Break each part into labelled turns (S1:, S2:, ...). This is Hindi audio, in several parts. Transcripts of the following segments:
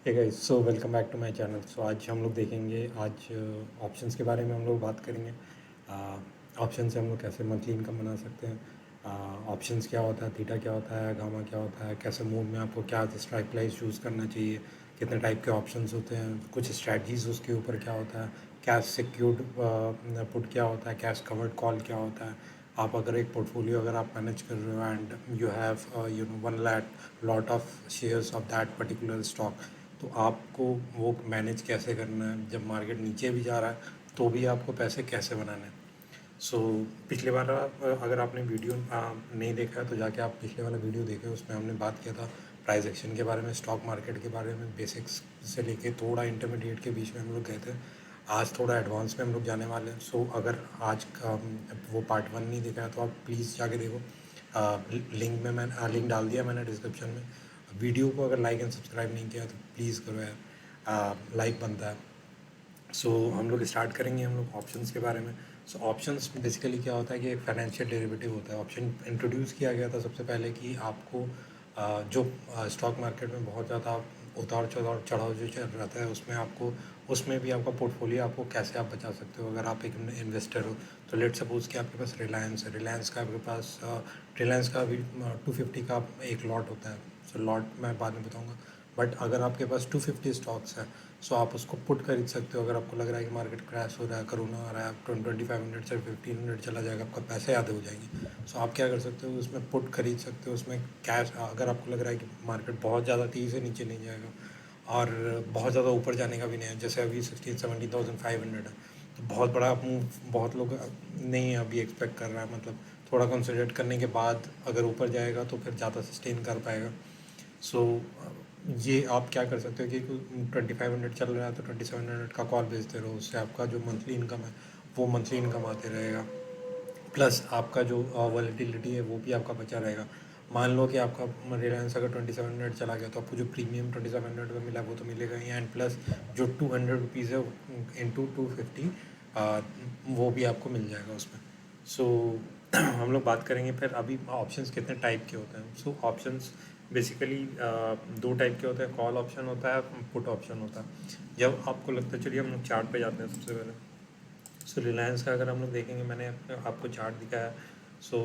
S1: Hey guys, so welcome back to my channel. So आज हम लोग देखेंगे, आज ऑप्शंस के बारे में हम लोग बात करेंगे। ऑप्शन से हम लोग कैसे मंथली इनकम बना सकते हैं, ऑप्शंस क्या होता है, थीटा क्या होता है, गामा क्या होता है, कैसे मूव में आपको क्या स्ट्राइक प्राइस चूज़ करना चाहिए, कितने टाइप के ऑप्शंस होते हैं, कुछ स्ट्रैटजीज उसके ऊपर क्या होता है, कैश सिक्योर्ड पुट क्या होता है, कैश कवर्ड कॉल क्या होता है। आप अगर एक पोर्टफोलियो अगर आप मैनेज कर रहे हो and you have 1 lot of shares of that particular stock, तो आपको वो मैनेज कैसे करना है, जब मार्केट नीचे भी जा रहा है तो भी आपको पैसे कैसे बनाने हैं। सो पिछले बार अगर आपने वीडियो नहीं देखा है तो जाके आप पिछले वाला वीडियो देखें, उसमें हमने बात किया था प्राइस एक्शन के बारे में, स्टॉक मार्केट के बारे में, बेसिक्स से लेके थोड़ा इंटरमीडिएट के बीच में हम लोग गए थे। आज थोड़ा एडवांस में हम लोग जाने वाले हैं। सो अगर आज का वो पार्ट 1 नहीं देखा है तो आप प्लीज़ जाके देखो। लिंक डाल दिया मैंने डिस्क्रिप्शन में। वीडियो को अगर लाइक एंड सब्सक्राइब नहीं किया तो प्लीज़ करो यार, लाइक बनता है। सो हम लोग स्टार्ट करेंगे हम लोग ऑप्शंस के बारे में। सो ऑप्शंस बेसिकली क्या होता है कि एक फाइनेंशियल डेरिवेटिव होता है। ऑप्शन इंट्रोड्यूस किया गया था सबसे पहले कि आपको जो स्टॉक मार्केट में बहुत ज़्यादा उतार चढ़ाव चढ़ाव जो चल रहता है उसमें भी आपका पोर्टफोलियो आपको कैसे आप बचा सकते हो। अगर आप एक इन्वेस्टर हो तो लेट सपोज़ कि आपके पास रिलायंस है, रिलायंस का आपके पास रिलायंस का भी 250 का एक लॉट होता है। सो लॉट मैं बाद में बताऊँगा, बट अगर आपके पास 250 स्टॉक्स हैं सो आप उसको पुट खरीद सकते हो। अगर आपको लग रहा है कि मार्केट क्रैश हो रहा है, कोरोना आ रहा है, 2500 से 1500 चला जाएगा, आपका पैसे आधे हो जाएंगे, सो आप क्या कर सकते हो, उसमें पुट खरीद सकते हो। उसमें कैश, अगर आपको लग रहा है कि मार्केट बहुत ज़्यादा तेज़ी से नीचे नहीं जाएगा और बहुत ज़्यादा ऊपर जाने का भी नहीं है, जैसे अभी 16-17,500 है, तो बहुत बड़ा मूव बहुत लोग नहीं अभी एक्सपेक्ट कर रहा है। मतलब थोड़ा कंसिडरेट करने के बाद अगर ऊपर जाएगा तो फिर ज़्यादा सस्टेन कर पाएगा। सो ये आप क्या कर सकते हो कि 2500 चल रहा है तो 2700 का कॉल बेचते रहो, उससे आपका जो मंथली इनकम है वो मंथली इनकम आते रहेगा। प्लस आपका जो वॉलेटिलिटी है वो भी आपका बचा रहेगा। मान लो कि आपका रिलायंस अगर 2700 चला गया तो आपको जो प्रीमियम 2700 में मिला वो तो मिलेगा ही, एंड प्लस जो 200 रुपीज़ है इंटू 250 वो भी आपको मिल जाएगा उसमें। सो हम लोग बात करेंगे फिर अभी ऑप्शंस कितने टाइप के होते हैं। सो ऑप्शंस बेसिकली 2 टाइप के होते हैं, कॉल ऑप्शन होता है, पुट ऑप्शन होता है। जब आपको लगता है, चलिए हम लोग चार्ट पे जाते हैं सबसे पहले। सो रिलायंस का अगर हम लोग देखेंगे, मैंने आपको चार्ट दिखाया। सो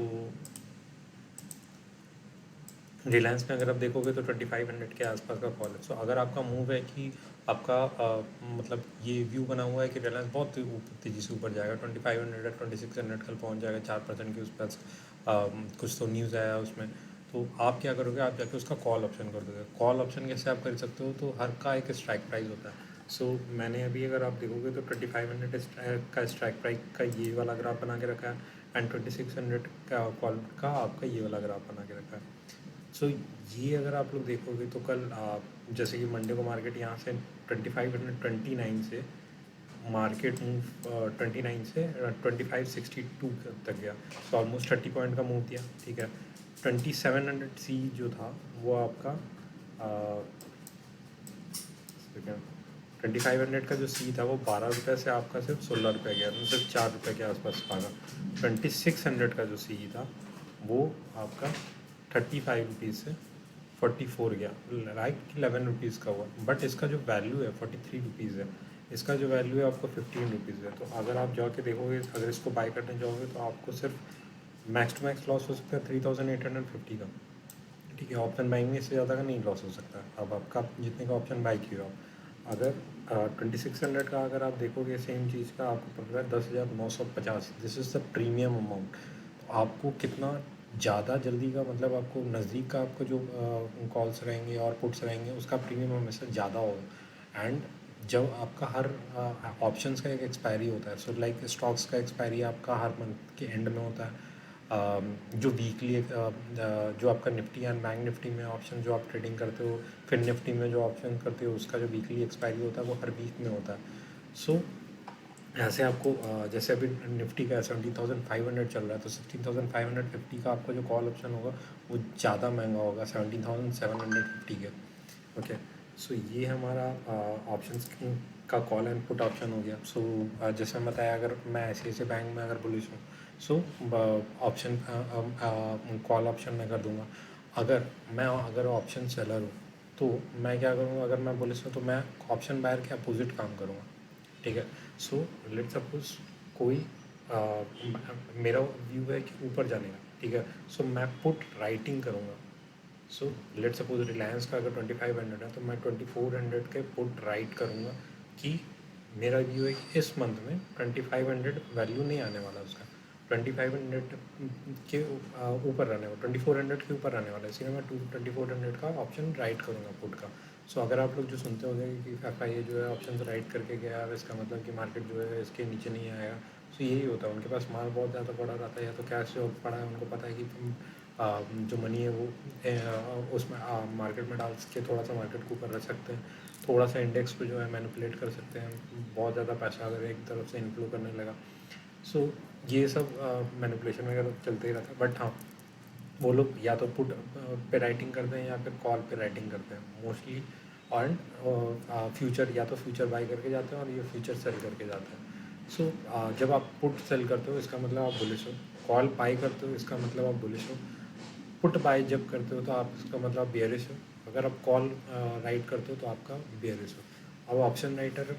S1: रिलायंस में अगर आप देखोगे तो 2500 के आसपास का कॉल है। सो अगर आपका मूव है कि आपका मतलब ये व्यू बना हुआ है कि रिलायंस बहुत तेज़ी से ऊपर जाएगा, 2500 है, 2600 कल पहुंच जाएगा 4% के उस पर, कुछ तो न्यूज़ आया उसमें, तो आप क्या करोगे, आप जाके उसका कॉल ऑप्शन कर दोगे। कॉल ऑप्शन कैसे आप कर सकते हो, तो हर का एक स्ट्राइक प्राइस होता है। सो मैंने अभी अगर आप देखोगे तो 2500 का स्ट्राइक प्राइस का ये वाला ग्राफ बना के रखा है, एंड 2600 का कॉल का आपका ये वाला ग्राफ बना के रखा है। सो ये अगर आप लोग देखोगे तो कल जैसे कि मंडे को मार्केट यहाँ से 2529 से मार्केट मूव 29 से 2562 तक गया, तो ऑलमोस्ट 30 पॉइंट का मूव दिया, ठीक है। 2700 सी जो था वो आपका 2500 का जो सी था वो 12 रुपये से आपका सिर्फ 16 रुपये गया, मतलब सिर्फ 4 रुपये के आसपास भागा। 2600 का जो सी था वो आपका 35 रुपीज़ से 44 गया, लाइक 11 रुपीज़ का हुआ, बट इसका जो वैल्यू है 43 रुपीज़ है, इसका जो वैल्यू है आपको 15 रुपीज़ है। तो अगर आप जाके देखोगे, अगर इसको बाय करने जाओगे तो आपको सिर्फ मैक्स टू मैक्स लॉस हो सकता है 3850 का, ठीक है। ऑप्शन बाइंग में इससे ज़्यादा का नहीं लॉस हो सकता है। अब आपका जितने का ऑप्शन बाई किया हो, अगर 2600 का अगर आप देखोगे सेम चीज़ का आपको पड़ रहा है 10,950, this is the premium amount. तो आपको कितना ज़्यादा जल्दी का, मतलब आपको नज़दीक का आपको जो कॉल्स रहेंगे और पुट्स रहेंगे उसका प्रीमियम हमेशा ज़्यादा होगा। एंड जब आपका हर ऑप्शंस का एक एक्सपायरी होता है, सो लाइक स्टॉक्स का एक्सपायरी आपका हर मंथ के एंड में होता है। जो वीकली जो आपका निफ्टी एंड बैंक निफ्टी में ऑप्शन जो आप ट्रेडिंग करते हो, फिर निफ्टी में जो ऑप्शन करते हो उसका जो वीकली एक्सपायरी होता है वो हर वीक में होता है। सो ऐसे आपको जैसे अभी निफ्टी का 17,500 चल रहा है, तो 16,550 का आपका जो कॉल ऑप्शन होगा वो ज़्यादा महंगा होगा 17,750 के। ओके, सो ये हमारा ऑप्शंस का कॉल एंड पुट ऑप्शन हो गया। सो जैसे मैं बताया, अगर मैं ऐसे बैंक में अगर बुलिश हूँ सो ऑप्शन कॉल ऑप्शन मैं कर दूंगा। अगर मैं ऑप्शन सेलर हूँ तो मैं क्या करूँगा, अगर मैं बुलिश हूँ तो मैं ऑप्शन बायर के अपोजिट काम करूँगा, ठीक है। सो लेट सपोज कोई मेरा व्यू है कि ऊपर जाने का, ठीक है। सो मैं पुट राइटिंग करूँगा। सो लेट सपोज रिलायंस का अगर 2500 है तो मैं 2400 के पुट राइट करूँगा कि मेरा व्यू है कि इस मंथ में 2500 वैल्यू नहीं आने वाला उसका, 2500 के ऊपर रहने वाला, 2400 के ऊपर रहने वाला है, इसलिए मैं 2400 का ऑप्शन राइट करूँगा पुट का। सो अगर आप लोग जो सुनते होंगे कि FI जो है ऑप्शन राइट करके गया है, इसका मतलब कि मार्केट जो है इसके नीचे नहीं आएगा। सो यही होता है, उनके पास माल बहुत ज़्यादा पड़ा रहता है, या तो कैश जो पड़ा है उनको पता है कि जो मनी है वो उसमें मार्केट में डाल के थोड़ा सा मार्केट को ऊपर रख सकते हैं, थोड़ा सा इंडेक्स पे जो है मैनिपुलेट कर सकते हैं, बहुत ज़्यादा पैसा अगर एक तरफ से इन्फ्लो करने लगा। सो ये सब मैनिपुलेशन वगैरह चलते ही रहता है। बट हाँ, वो लोग या तो पुट पे राइटिंग करते हैं या फिर कॉल पे राइटिंग करते हैं मोस्टली, और फ्यूचर या तो फ्यूचर बाई करके जाते हैं और ये फ्यूचर सेल करके जाते हैं। सो जब आप पुट सेल करते हो इसका मतलब आप बुलिश हो, कॉल बाई करते हो इसका मतलब आप बुलिश हो, पुट बाय जब करते हो तो आप इसका मतलब बेयरिश हो, अगर आप कॉल राइट करते हो तो आपका बेयरिश हो। अब ऑप्शन राइटर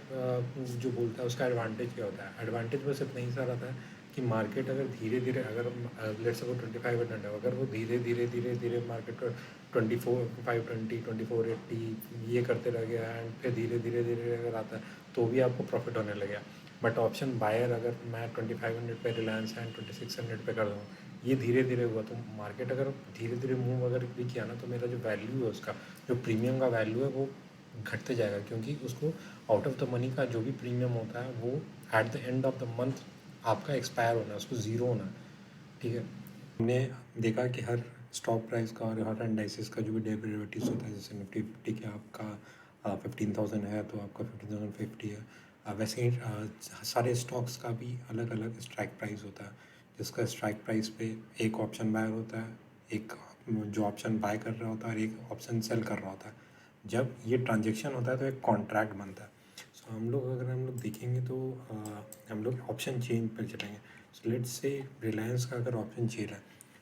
S1: जो बोलता है उसका एडवांटेज क्या होता है, एडवांटेज बस इतना ही सा रहता है कि मार्केट अगर धीरे धीरे, अगर लेट्स सपोज 2500 है, अगर वो धीरे धीरे धीरे धीरे मार्केट 24,520 2480 ये करते रह गया एंड फिर धीरे धीरे धीरे अगर आता है तो भी आपको प्रॉफिट होने लगेगा। बट ऑप्शन बायर अगर मैं 2500 पे रिलायंस एंड 2600 पे कर दूँ, ये धीरे धीरे हुआ, तो मार्केट अगर धीरे धीरे मूव अगर भी किया ना तो मेरा जो वैल्यू है उसका, जो प्रीमियम का वैल्यू है वो घटते जाएगा, क्योंकि उसको आउट ऑफ द मनी का जो भी प्रीमियम होता है वो at the end of the month आपका एक्सपायर होना है, उसको ज़ीरो होना है, ठीक है। हमने देखा कि हर स्टॉक प्राइस का और हर इंडाइसिस का जो भी डेरिवेटिव्स होता है, जैसे निफ्टी 50 के आपका 15,000 है तो आपका 15,050 है, वैसे ही सारे स्टॉक्स का भी अलग अलग स्ट्राइक प्राइस होता है, जिसका स्ट्राइक प्राइस पे एक ऑप्शन बायर होता है, एक जो ऑप्शन बाय कर रहा होता है और एक ऑप्शन सेल कर रहा होता है। जब ये ट्रांजेक्शन होता है तो एक कॉन्ट्रैक्ट बनता है। सो हम लोग देखेंगे तो हम लोग ऑप्शन चेंज पर चलेंगे। सो लेट्स से रिलायंस का अगर ऑप्शन चेंज है,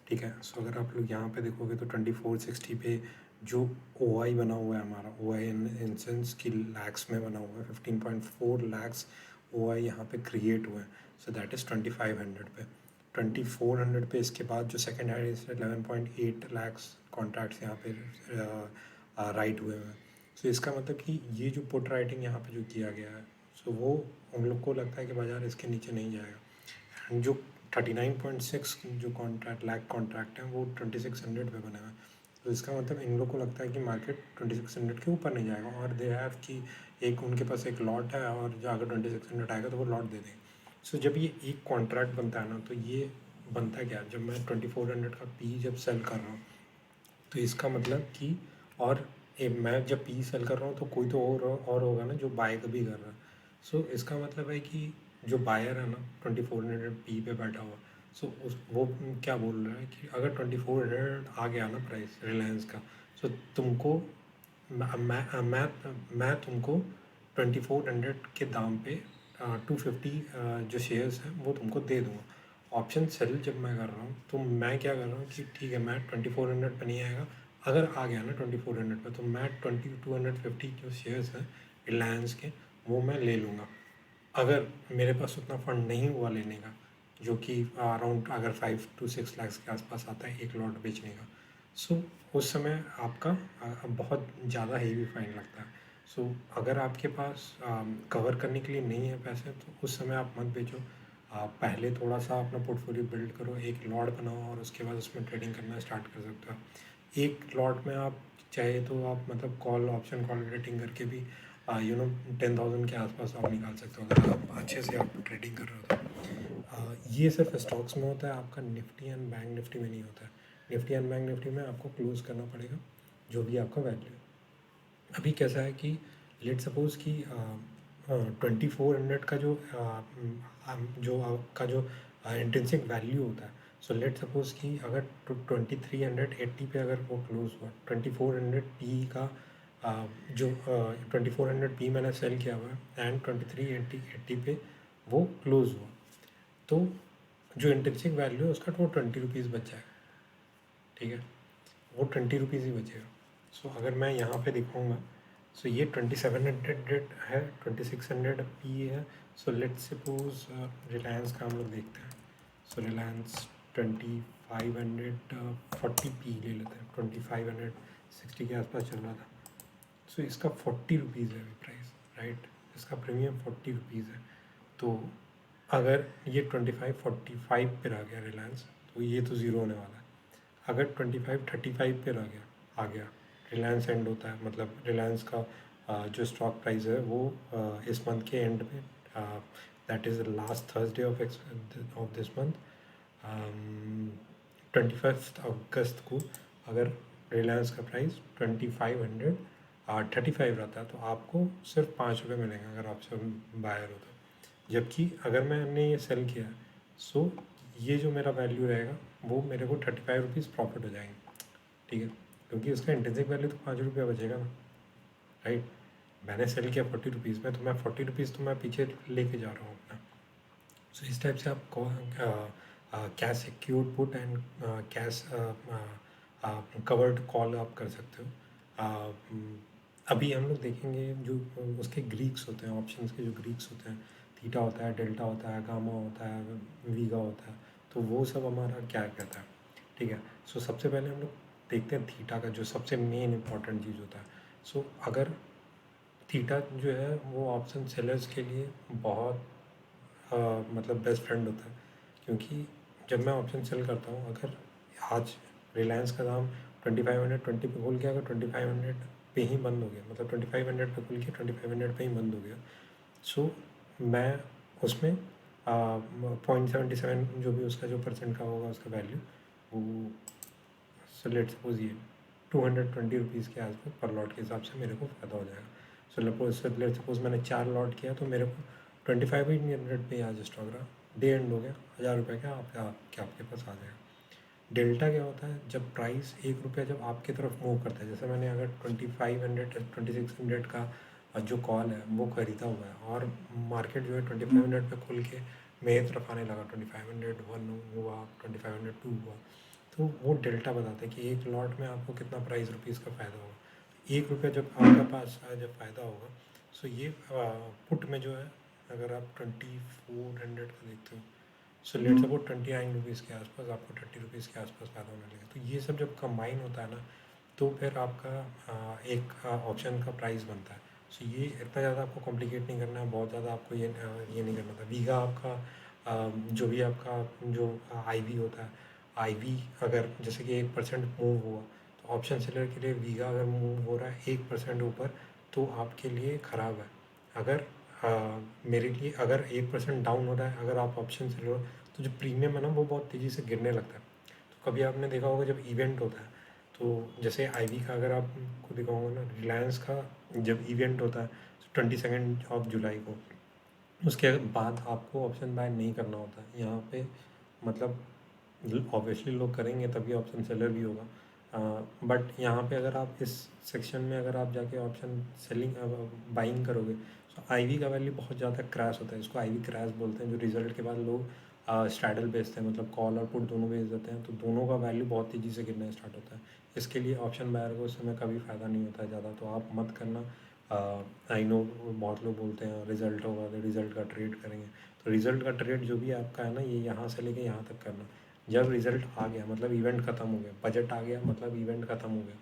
S1: ठीक है। सो अगर आप लोग यहाँ पे देखोगे तो 2460 पे जो OI बना हुआ है हमारा, OI इन सेंस की लैक्स में बना हुआ है, 15.4 लैक्स OI यहाँ पे क्रिएट हुए हैं। सो दैट इज़ 2500 पे, 2400 पे इसके बाद जो सेकेंड है 11.8 लैक्स कॉन्ट्रैक्ट्स यहाँ पे राइट हुए हैं। सो इसका मतलब कि ये जो पुट राइटिंग यहाँ पे जो किया गया है, सो वो हम लोग को लगता है कि बाज़ार इसके नीचे नहीं जाएगा। एंड जो 39.6 जो कॉन्ट्रैक्ट लैक कॉन्ट्रैक्ट है वो 2600 पे बना हुआ है, तो इसका मतलब इन लोग को लगता है कि मार्केट 2600 के ऊपर नहीं जाएगा, और दे हैव कि एक उनके पास एक लॉट है और जो अगर 2600 आएगा तो वो लॉट दे देंगे। सो जब ये एक कॉन्ट्रैक्ट बनता है ना, तो ये बनता क्या, जब मैं 2400 का पी जब सेल कर रहा हूँ तो इसका मतलब कि, और मैं जब पी सेल कर रहा हूँ तो कोई तो और होगा ना जो बाय भी कर रहा है। सो इसका मतलब है कि जो बायर है ना 2400 पी पे बैठा हुआ, सो उस वो क्या बोल रहा है कि अगर 2400 आ गया ना प्राइस रिलायंस का, सो तुमको मैं तुमको 2400 के दाम पे 250 जो शेयर्स हैं वो तुमको दे दूँगा। ऑप्शन सेल जब मैं कर रहा हूँ तो मैं क्या कर रहा हूँ कि ठीक है मैं 2400 पे नहीं आएगा, अगर आ गया ना 2400 पे तो मैं 2250 जो शेयर्स हैं रिलायंस के वो मैं ले लूँगा। अगर मेरे पास उतना फंड नहीं हुआ लेने का, जो कि अराउंड अगर 5 to 6 लाख के आसपास आता है एक लॉट बेचने का, सो उस समय आपका बहुत ज़्यादा हेवी फाइन लगता है। सो अगर आपके पास कवर करने के लिए नहीं है पैसे तो उस समय आप मत बेचो। आप पहले थोड़ा सा अपना पोर्टफोलियो बिल्ड करो, एक लॉट बनाओ और उसके बाद उसमें ट्रेडिंग करना स्टार्ट कर सकते हो। एक लॉट में आप चाहे तो आप मतलब कॉल ऑप्शन कॉल रेटिंग करके भी 10,000 के आसपास आप निकाल सकते हो अगर आप अच्छे से आप ट्रेडिंग कर रहे हो तो। ये सिर्फ स्टॉक्स में होता है, आपका निफ्टी एंड बैंक निफ्टी में नहीं होता है। निफ्टी एंड बैंक निफ्टी में आपको क्लोज करना पड़ेगा जो भी आपका वैल्यू है। अभी कैसा है कि लेट सपोज कि 2400 का जो आपका जो इंट्रिंसिक वैल्यू होता है, सो लेट सपोज कि अगर 2380 पे अगर वो क्लोज हुआ, 2400 पी का जो 2400 पी मैंने सेल किया हुआ है एंड 2380 पे वो क्लोज हुआ, तो जो इंट्रिंसिक वैल्यू है उसका तो 20 रुपीज़ बच जाएगा, ठीक है। वो 20 रुपीज़ ही बचेगा। सो अगर मैं यहाँ पे दिखाऊंगा, सो ये 2700 है, 2600 पी है। सो लेट्स सपोज रिलायंस का हम लोग देखते हैं। सो रिलायंस 2540 पी ले लेते हैं, 2560 के आसपास चल रहा था। सो इसका 40 रुपीज़ है अभी प्राइस, राइट। इसका प्रीमियम 40 रुपीज़ है। तो अगर ये 2545 पर आ गया रिलायंस, तो ये तो ज़ीरो होने वाला है। अगर 2535 पर आ गया रिलायंस एंड होता है, मतलब रिलायंस का जो स्टॉक प्राइस है वो इस मंथ के एंड में, that is last Thursday of this month, 21 अगस्त को, अगर रिलायंस का प्राइस 2535 रहता है, तो आपको सिर्फ 5 रुपये मिलेंगे अगर आपसे बायर हो तो। जबकि अगर मैंने ये सेल किया, सो ये जो मेरा वैल्यू रहेगा वो मेरे को 35 रुपीज़ प्रॉफिट हो जाएंगे, ठीक है। क्योंकि उसका इंट्रिंसिक वैल्यू तो 5 रुपया बचेगा ना, राइट। मैंने सेल किया 40 रुपीज़ में, तो मैं 40 रुपीज़ तो मैं पीछे लेके जा रहा हूँ अपना। सो इस टाइप से आप cash secured put and cash covered call आप कर सकते हो। अभी हम लोग देखेंगे जो उसके ग्रीक्स होते हैं, ऑप्शंस के जो ग्रीक्स होते हैं, थीटा होता है, डेल्टा होता है, गामा होता है, वीगा होता है, तो वो सब हमारा क्या कहता है, ठीक है। सो सबसे पहले हम लोग देखते हैं थीटा का, जो सबसे मेन इंपॉर्टेंट चीज़ होता है। सो अगर थीटा जो है वो ऑप्शन सेलर्स के लिए बहुत मतलब बेस्ट फ्रेंड होता है। क्योंकि जब मैं ऑप्शन सेल करता हूँ, अगर आज रिलायंस का दाम 2520 पे खुल गया, अगर 2500 पे ही बंद हो गया, मतलब 2500 पे खुल के 2500 पे ही बंद हो गया, सो मैं उसमें 0.77 जो भी उसका जो परसेंट का होगा उसका वैल्यू, वो सो लेट सपोज ये 220 रुपीज़ के आसपास पर लॉट के हिसाब से मेरे को फ़ायदा हो जाएगा। सो लेट सपोज मैंने 4 लॉट किया, तो मेरे को 2500 पे आज स्टॉक रहा, डे एंड हो गया, 1000 रुपये का आपके पास आ जाएगा। डेल्टा क्या होता है, जब प्राइस 1 रुपया जब आपकी तरफ मूव करता है, जैसे मैंने अगर 2500 2600 का जो कॉल है वो खरीदा हुआ है, और मार्केट जो है 2500 पे खुल के मेरी तरफ आने लगा, 2501 हुआ, 2502 हुआ, तो वो डेल्टा बताता है कि एक लॉट में आपको कितना प्राइस रुपीज़ का फ़ायदा होगा। 1 रुपया जब आपके पास जब फ़ायदा होगा, सो ये पुट में जो है, अगर आप 2400 का देखते हो, सो लेट सपोज 29 रुपीज़ के आसपास आपको 30 रुपीज़ के आसपास फ़ायदा होने लगेगा। तो ये सब जब कंबाइन होता है ना, तो फिर आपका एक ऑप्शन का प्राइस बनता है। सो ये इतना ज़्यादा आपको कॉम्प्लिकेट नहीं करना है, बहुत ज़्यादा आपको ये नहीं करना था। वीगा आपका जो भी आपका जो आईवी होता है, आईवी अगर जैसे कि 1% मूव हुआ, तो ऑप्शन सेलर के लिए वीगा अगर मूव हो रहा है 1% ऊपर, तो आपके लिए ख़राब है। अगर मेरे लिए अगर 1% डाउन हो रहा है, अगर आप ऑप्शन सेलर हो, तो जो प्रीमियम है ना वो बहुत तेज़ी से गिरने लगता है। तो कभी आपने देखा होगा जब इवेंट होता है, तो जैसे आईवी का अगर आपको दिखाऊंगा ना, रिलायंस का जब इवेंट होता है 22 जुलाई को, उसके बाद आपको ऑप्शन बाय नहीं करना होता है यहाँ पे। मतलब ऑब्वियसली लोग करेंगे तभी ऑप्शन सेलर भी होगा, बट यहाँ पे अगर आप इस सेक्शन में अगर आप जाके ऑप्शन सेलिंग बाइंग करोगे, तो आईवी का वैल्यू बहुत ज़्यादा क्रैश होता है। इसको आईवी क्रैश बोलते हैं। जो रिजल्ट के बाद लोग स्ट्रैडल बेचते हैं, मतलब कॉल और पुट दोनों बेच देते हैं, तो दोनों का वैल्यू बहुत तेज़ी से गिरना स्टार्ट होता है। इसके लिए ऑप्शन बायर को उस समय कभी फ़ायदा नहीं होता है ज़्यादा, तो आप मत करना। आई नो बहुत लोग बोलते हैं रिज़ल्ट होगा तो रिज़ल्ट का ट्रेड करेंगे, तो रिज़ल्ट का ट्रेड जो भी आपका है ना, ये यहाँ से लेके यहाँ तक करना। जब रिज़ल्ट आ गया मतलब इवेंट ख़त्म हो गया, बजट आ गया मतलब इवेंट ख़त्म हो गया,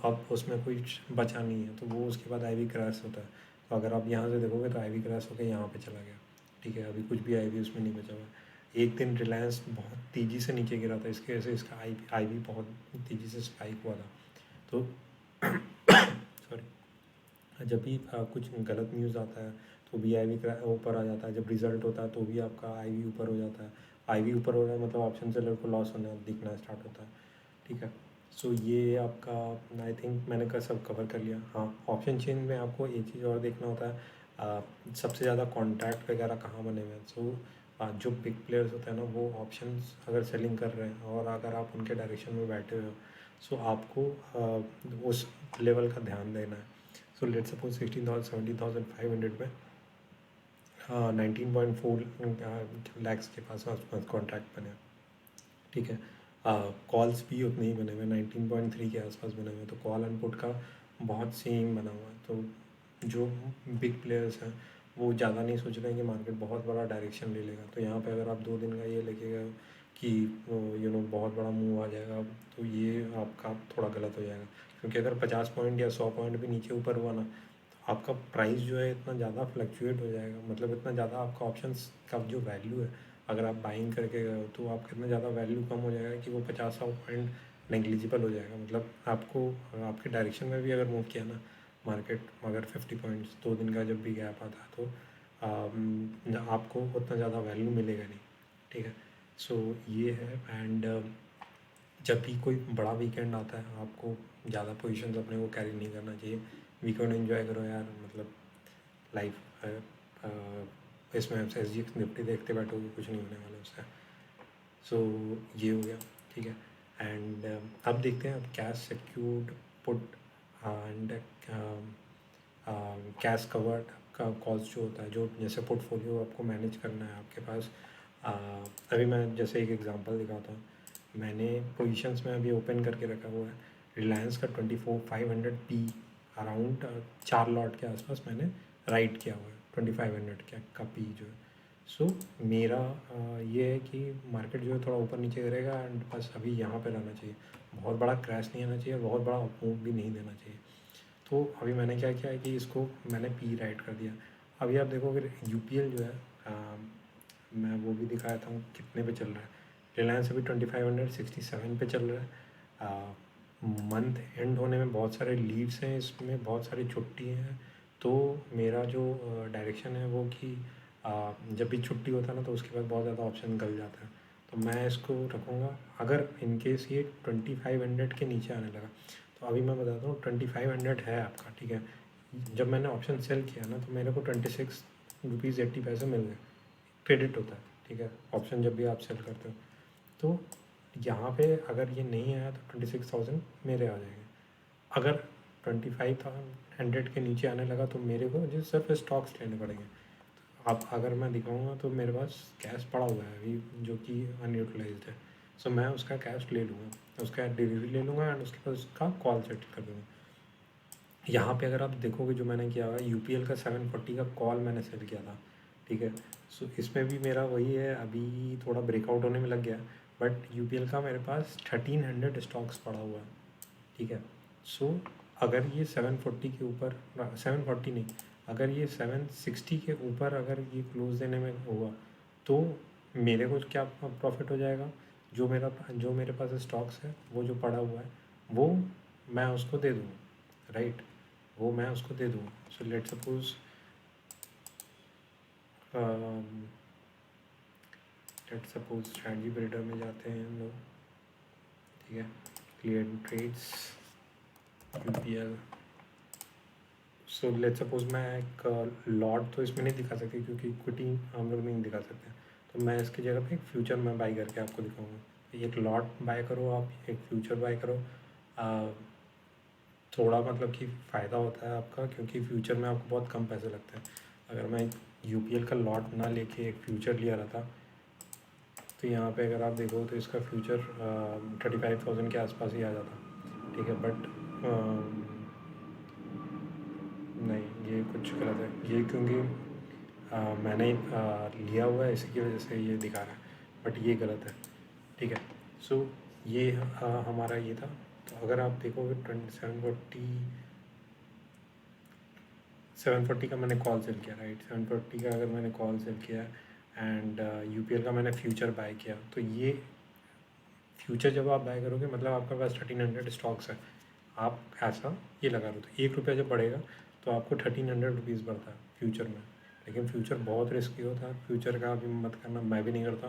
S1: अब उसमें कुछ बचा नहीं है, तो वो उसके बाद आईवी क्रैश होता है। तो अगर आप यहाँ से देखोगे तो आईवी क्रैश होकर यहाँ पे चला गया, ठीक है। अभी कुछ भी आईवी उसमें नहीं बचा हुआ है। एक दिन रिलायंस बहुत तेज़ी से नीचे गिरा था, इसके वजह से इसका आईवी बहुत तेज़ी से स्पाइक हुआ था। तो सॉरी, जब भी कुछ गलत न्यूज़ आता है तो भी आईवी ऊपर आ जाता है। जब रिज़ल्ट होता है तो भी आपका आईवी ऊपर हो जाता है। आईवी ऊपर हो रहा है मतलब ऑप्शन सेलर को लॉस होना दिखना स्टार्ट होता है, ठीक है। सो ये आपका आई थिंक मैंने सब कवर कर लिया। हाँ, ऑप्शन चेन में आपको एक चीज़ और देखना होता है, सबसे ज़्यादा कॉन्ट्रैक्ट वगैरह कहाँ बने हुए हैं। सो जो बिग प्लेयर्स होते हैं ना, वो ऑप्शंस अगर सेलिंग कर रहे हैं और अगर आप उनके डायरेक्शन में बैठे हुए हो, सो आपको उस लेवल का ध्यान देना है। सो लेट सपोज 16,000 17,500 में 19.4 लैक्स के पास कॉन्ट्रैक्ट बने, ठीक है। कॉल्स भी उतने ही बने हुए 19.3 के आसपास बने हुए हैं, तो कॉल एंड पुट का बहुत सेम बना हुआ है। तो जो बिग प्लेयर्स हैं वो ज़्यादा नहीं सोच रहे हैं कि मार्केट बहुत बड़ा डायरेक्शन ले लेगा। तो यहाँ पे अगर आप 2 दिन का ये लेके गए कि बहुत बड़ा मूव आ जाएगा, तो ये आपका थोड़ा गलत हो जाएगा, क्योंकि अगर 50 पॉइंट या 100 पॉइंट भी नीचे ऊपर हुआ ना, तो आपका प्राइस जो है इतना ज़्यादा फ्लक्चुएट हो जाएगा, मतलब इतना ज़्यादा आपका ऑप्शंस का जो वैल्यू है, अगर आप बाइंग करके गए हो तो आपका इतना ज़्यादा वैल्यू कम हो जाएगा कि वो 50 पॉइंट नेग्लिजिबल हो जाएगा। मतलब आपको आपके डायरेक्शन में भी अगर मूव किया ना मार्केट, अगर 50 पॉइंट्स 2 दिन का जब भी गैप आता है, तो आपको उतना ज़्यादा वैल्यू मिलेगा नहीं, ठीक है। सो ये है। एंड जब भी कोई बड़ा वीकेंड आता है, आपको ज़्यादा पोजीशंस अपने को कैरी नहीं करना चाहिए। वीकेंड एंजॉय करो यार, मतलब लाइफ है। इसमें एस जी निफ्टी देखते बैठोगे, कुछ नहीं होने वाला उससे। सो ये हो गया, ठीक है। एंड अब देखते हैं, अब cash secured put and cash covered का कॉस्ट जो होता है, जो जैसे पोर्टफोलियो आपको मैनेज करना है आपके पास। अभी मैं जैसे एक एग्जांपल दिखाता हूँ। मैंने पोजीशंस में अभी ओपन करके रखा हुआ है रिलायंस का 24,500 पी, अराउंड 4 लॉट के आसपास मैंने राइट किया हुआ है 2500 का पी जो है। सो मेरा ये है कि मार्केट जो है थोड़ा ऊपर नीचे करेगा, एंड बस अभी यहाँ पे रहना चाहिए। बहुत बड़ा क्रैश नहीं आना चाहिए और बहुत बड़ा मूव भी नहीं देना चाहिए। तो अभी मैंने क्या किया है कि इसको मैंने पी राइट कर दिया। अभी आप देखोगे यूपीएल जो है, मैं वो भी दिखाया था कितने पे चल रहा है। रिलायंस अभी 2567 पे चल रहा है। मंथ एंड होने में बहुत सारे लीव्स हैं, इसमें बहुत सारी छुट्टी हैं। तो मेरा जो डायरेक्शन है वो कि जब भी छुट्टी होता है ना, तो उसके बाद बहुत ज़्यादा ऑप्शन निकल जाता है। तो मैं इसको रखूँगा। अगर इन केस ये 2500 के नीचे आने लगा, तो अभी मैं बताता हूँ 2500 है आपका, ठीक है। जब मैंने ऑप्शन सेल किया ना, तो मेरे को 26 रुपीज़ 80 पैसे मिल गए, क्रेडिट होता है, ठीक है, ऑप्शन जब भी आप सेल करते हो। तो यहाँ पे अगर ये नहीं आया तो 26,000 मेरे आ जाएंगे। अगर 25,100 के नीचे आने लगा, तो मेरे को जो सिर्फ स्टॉक्स लेने पड़ेंगे। अब अगर मैं दिखाऊंगा तो मेरे पास कैश पड़ा हुआ है अभी, जो कि अनयूटिलाइज्ड है। सो मैं उसका कैश ले लूँगा, उसका डिलीवरी ले लूँगा, एंड उसके बाद उसका कॉल सेट कर दूँगा। यहाँ पे अगर आप देखोगे जो मैंने किया हुआ है, यूपीएल का 740 का कॉल मैंने सेल किया था, ठीक है। सो इसमें भी मेरा वही है, अभी थोड़ा ब्रेकआउट होने में लग गया, बट यूपीएल का मेरे पास 1300 स्टॉक्स पड़ा हुआ है, ठीक है। सो अगर ये 740 के ऊपर, 740 नहीं, अगर ये 760 के ऊपर अगर ये क्लोज देने में हुआ, तो मेरे को क्या प्रॉफिट हो जाएगा। जो मेरे पास स्टॉक्स है, वो जो पड़ा हुआ है, वो मैं उसको दे दूँगा, राइट, वो मैं उसको दे दूँगा। So let suppose strategy builder में जाते हैं हम लोग, ठीक है। Clear trades UPL. So let suppose मैं एक लॉट तो इसमें नहीं दिखा सकती, क्योंकि इक्विटी हम लोग नहीं दिखा सकते। तो मैं इसकी जगह पे एक फ्यूचर में बाई करके आपको दिखाऊंगा। एक लॉट बाय करो, आप एक फ्यूचर बाय करो। थोड़ा मतलब कि फ़ायदा होता है आपका, क्योंकि फ्यूचर में आपको बहुत कम पैसे लगते हैं। अगर मैं यूपीएल का लॉट ना लेके एक फ्यूचर लिया रहता, तो यहाँ पे अगर आप देखो तो इसका फ्यूचर 35,000 के आसपास ही आ जाता, ठीक है। बट नहीं, ये कुछ गलत है ये, क्योंकि मैंने लिया हुआ है, इसी की वजह से ये दिखा रहा है, बट ये गलत है, ठीक है। सो ये हमारा ये था। तो अगर आप देखोगे 740 का मैंने कॉल सेल किया, राइट, 740 का अगर मैंने कॉल सेल किया, एंड यूपीएल का मैंने फ्यूचर बाय किया, तो ये फ्यूचर जब आप बाय करोगे, मतलब आपके पास 1300 स्टॉक्स है, आप ऐसा ये लगा लो, तो 1 रुपया जब बढ़ेगा तो आपको 1300 रुपीज़ बढ़ता है फ्यूचर में। लेकिन फ्यूचर बहुत रिस्की होता है, फ्यूचर का भी मत करना, मैं भी नहीं करता।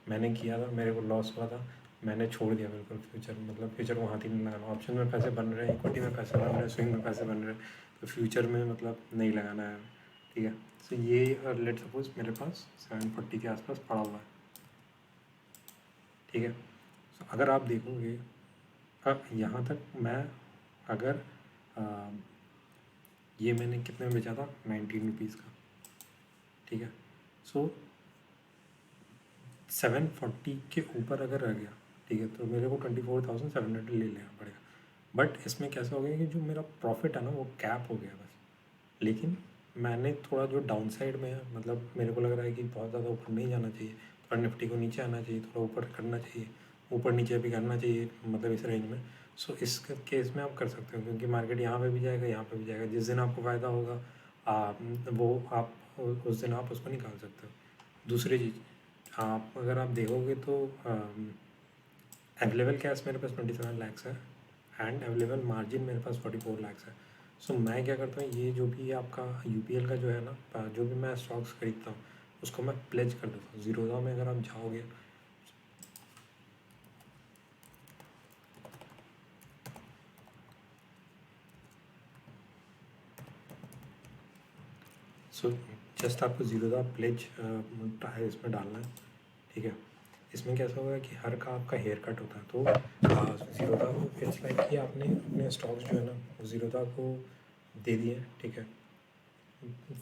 S1: मैंने किया था, मेरे को लॉस हुआ था, मैंने छोड़ दिया बिल्कुल फ्यूचर। मतलब फ्यूचर को हाथ ही नहीं लगाना। ऑप्शन में पैसे बन रहे हैं, इक्विटी में पैसे बन रहे हैं, स्विंग में पैसे बन रहे हैं, तो फ्यूचर में मतलब नहीं लगाना है, ठीक है। सो ये लेट सपोज मेरे पास 740 के आसपास पड़ा हुआ है, ठीक है। सो अगर आप देखोगे, अब यहाँ तक मैं अगर ये मैंने कितने में बेचा था, 19 रुपीज़ का, ठीक है। सो 740 के ऊपर अगर रह गया, ठीक है, तो मेरे को 24,700 ले लेना पड़ेगा। बट इसमें कैसा हो गया कि जो मेरा प्रॉफिट है ना वो कैप हो गया बस। लेकिन मैंने थोड़ा जो डाउन साइड में है, मतलब मेरे को लग रहा है कि बहुत ज़्यादा ऊपर नहीं जाना चाहिए, थोड़ा निफ्टी को नीचे आना चाहिए, थोड़ा ऊपर करना चाहिए, ऊपर नीचे भी करना चाहिए, मतलब इस रेंज में। सो इस केस में आप कर सकते हो, क्योंकि मार्केट यहाँ पे भी जाएगा, यहाँ पे भी जाएगा। जिस दिन आपको फ़ायदा होगा वो आप उस दिन आप उसको निकाल सकते हो। दूसरी चीज़, आप अगर आप देखोगे तो अवेलेबल कैश मेरे पास 27 लैक्स है एंड अवेलेबल मार्जिन मेरे पास 44 लैक्स है। सो मैं क्या करता हूँ, ये जो भी आपका यूपीएल का जो है ना, जो भी मैं स्टॉक्स खरीदता हूँ उसको मैं प्लेज कर देता हूँ। ज़ीरोधा में अगर आप जाओगे, सो जस्ट आपको ज़ीरोधा प्लेज इसमें डालना है, ठीक है। इसमें कैसा होगा कि हर का आपका हेयर कट होता है, तो ज़ीरोधा को इट्स लाइक कि आपने अपने स्टॉक्स जो है ना ज़ीरोधा को दे दिए, ठीक है,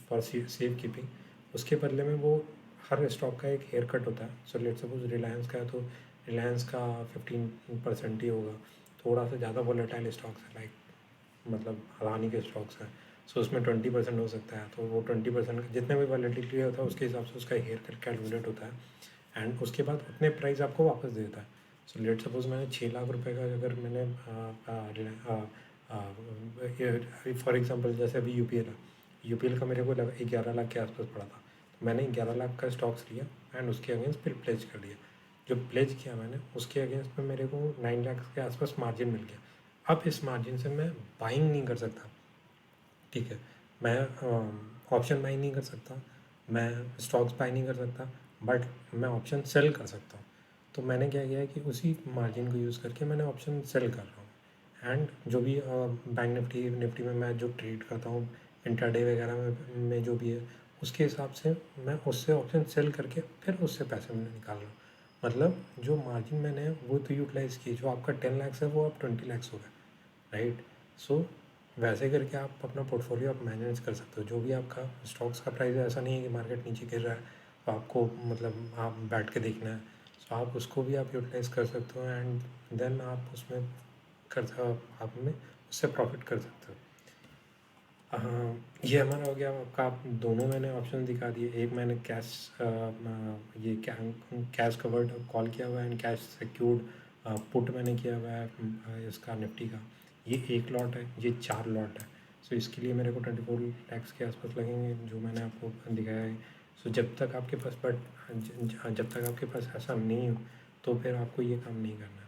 S1: फॉर सेफ कीपिंग। उसके बदले में वो हर स्टॉक का एक हेयर कट होता है। सो लेट सपोज रिलायंस का है तो रिलायंस का 15% ही होगा। थोड़ा सा ज़्यादा वॉलेटाइल स्टॉक्स है, लाइक मतलब अडानी के स्टॉक्स हैं, सो उसमें 20% हो सकता है। तो वो 20% जितने भी वॉलेटिलिटी होता है उसके हिसाब से उसका हेयर कट कैलकुलेट होता है एंड उसके बाद उतने प्राइस आपको वापस दे देता है। सो लेट सपोज मैंने 6 लाख रुपए का अगर मैंने फॉर एग्जांपल जैसे अभी यूपीएल का मेरे को 11 लाख के आसपास पड़ा था, तो मैंने 11 लाख का स्टॉक्स लिया एंड उसके अगेंस्ट फिर प्लेज कर दिया। जो प्लेज किया मैंने उसके अगेंस्ट में मेरे को 9 लाख के आसपास मार्जिन मिल गया। अब इस मार्जिन से मैं बाइंग नहीं कर सकता, ठीक है, मैं ऑप्शन बाई नहीं कर सकता, मैं स्टॉक्स बाई नहीं कर सकता, बट मैं ऑप्शन सेल कर सकता हूँ। तो मैंने क्या किया है कि उसी मार्जिन को यूज़ करके मैंने ऑप्शन सेल कर रहा हूँ एंड जो भी बैंक निफ्टी में मैं जो ट्रेड करता हूँ इंट्राडे वगैरह में जो भी है उसके हिसाब से मैं उससे ऑप्शन सेल करके फिर उससे पैसे मैंने निकाल रहा हूँ। मतलब जो मार्जिन मैंने वो तो यूटिलाइज़ की, जो आपका 10 लाख है वो अब 20 लाख हो गया, राइट। सो वैसे करके आप अपना पोर्टफोलियो आप मैनेज कर सकते हो। जो भी आपका स्टॉक्स का प्राइस है, ऐसा नहीं है कि मार्केट नीचे गिर रहा है तो आपको मतलब आप बैठ के देखना है। सो आप उसको भी आप यूटिलाइज़ कर सकते हो एंड देन आप उसमें आप में उससे प्रॉफिट कर सकते हो। ये हमारा हो गया आपका। आप दोनों मैंने ऑप्शन दिखा दिए, एक मैंने कैश ये कैश कवर्ड कॉल किया हुआ है एंड कैश सिक्योर्ड पुट मैंने किया हुआ है इसका निफ्टी का। ये एक लॉट है, ये 4 लॉट है। सो इसके लिए मेरे को 24 लैक्स के आसपास लगेंगे जो मैंने आपको दिखाया है। सो जब तक आपके पास जब तक आपके पास ऐसा नहीं हो तो फिर आपको ये काम नहीं करना है।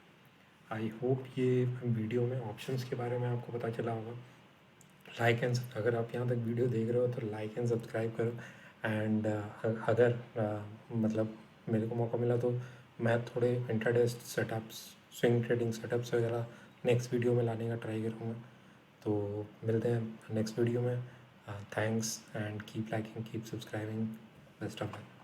S1: आई होप ये वीडियो में ऑप्शंस के बारे में आपको पता चला होगा। लाइक एंड अगर आप यहाँ तक वीडियो देख रहे हो तो लाइक एंड सब्सक्राइब करो एंड अगर मतलब मेरे को मौका मिला तो मैं थोड़े intraday setups, swing trading setups वगैरह नेक्स्ट वीडियो में लाने का ट्राई करूँगा। तो मिलते हैं नेक्स्ट वीडियो में। Thanks and keep liking, keep subscribing, best of luck.